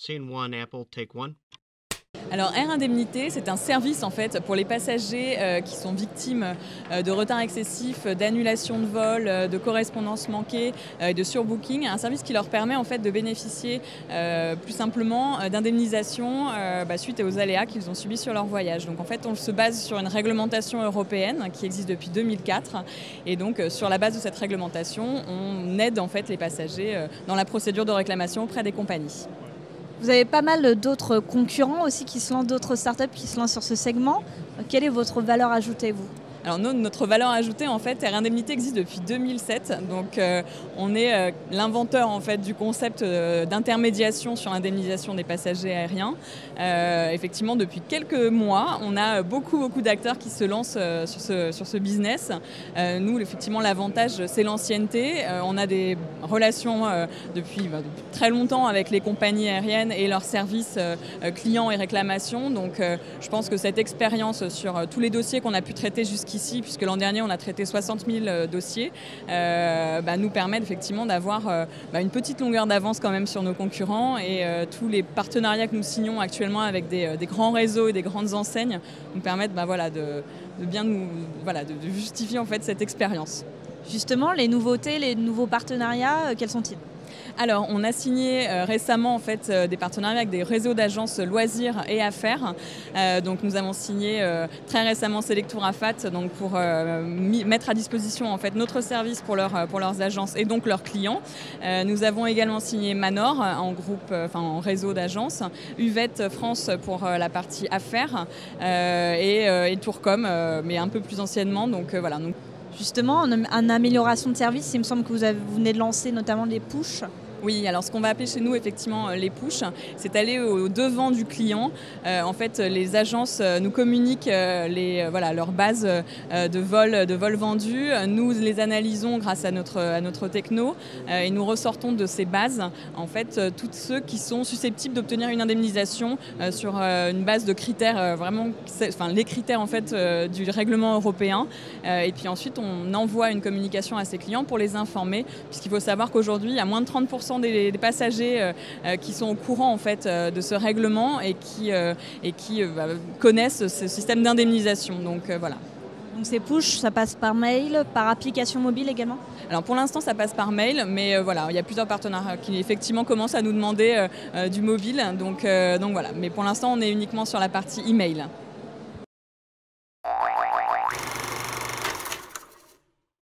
Scene one, Apple, take one. Alors Air Indemnité, c'est un service en fait pour les passagers qui sont victimes de retards excessifs, d'annulation de vol, de correspondance manquée et de surbooking. Un service qui leur permet en fait de bénéficier plus simplement d'indemnisation suite aux aléas qu'ils ont subis sur leur voyage. Donc en fait, on se base sur une réglementation européenne qui existe depuis 2004 et donc sur la base de cette réglementation, on aide en fait les passagers dans la procédure de réclamation auprès des compagnies. Vous avez pas mal d'autres concurrents aussi qui se lancent, d'autres startups qui se lancent sur ce segment. Quelle est votre valeur ajoutée, vous ? Alors nous, notre valeur ajoutée, en fait, Air Indemnité existe depuis 2007. Donc on est l'inventeur en fait, du concept d'intermédiation sur l'indemnisation des passagers aériens. Effectivement, depuis quelques mois, on a beaucoup d'acteurs qui se lancent sur ce business. Nous, effectivement, l'avantage, c'est l'ancienneté. On a des relations depuis très longtemps avec les compagnies aériennes et leurs services clients et réclamations. Donc je pense que cette expérience sur tous les dossiers qu'on a pu traiter jusqu'ici, puisque l'an dernier on a traité 60 000 dossiers, nous permettent effectivement d'avoir une petite longueur d'avance quand même sur nos concurrents et tous les partenariats que nous signons actuellement avec des grands réseaux et des grandes enseignes nous permettent de justifier en fait cette expérience. Justement, les nouveautés, les nouveaux partenariats, quels sont-ils ? Alors, on a signé récemment en fait, des partenariats avec des réseaux d'agences loisirs et affaires. Donc, nous avons signé très récemment Selectour Afat donc pour mettre à disposition en fait, notre service pour leurs agences et donc leurs clients. Nous avons également signé Manor en réseau d'agences, Uvette France pour la partie affaires et Tourcom, mais un peu plus anciennement. Donc, voilà. Donc, justement, en amélioration de service, il me semble que vous venez de lancer notamment des pushs. Oui, alors ce qu'on va appeler chez nous effectivement les pushs, c'est aller au devant du client. En fait, les agences nous communiquent leur base de vol vendus. Nous les analysons grâce à notre techno et nous ressortons de ces bases en fait tous ceux qui sont susceptibles d'obtenir une indemnisation sur une base de critères les critères en fait du règlement européen. Et puis ensuite, on envoie une communication à ces clients pour les informer, puisqu'il faut savoir qu'aujourd'hui, il y a moins de 30% des passagers qui sont au courant en fait, de ce règlement et qui connaissent ce système d'indemnisation. Donc voilà. Donc ces pushs, ça passe par mail, par application mobile également ? Alors pour l'instant, ça passe par mail, mais il y a plusieurs partenaires qui effectivement commencent à nous demander du mobile. Donc voilà. Mais pour l'instant, on est uniquement sur la partie email.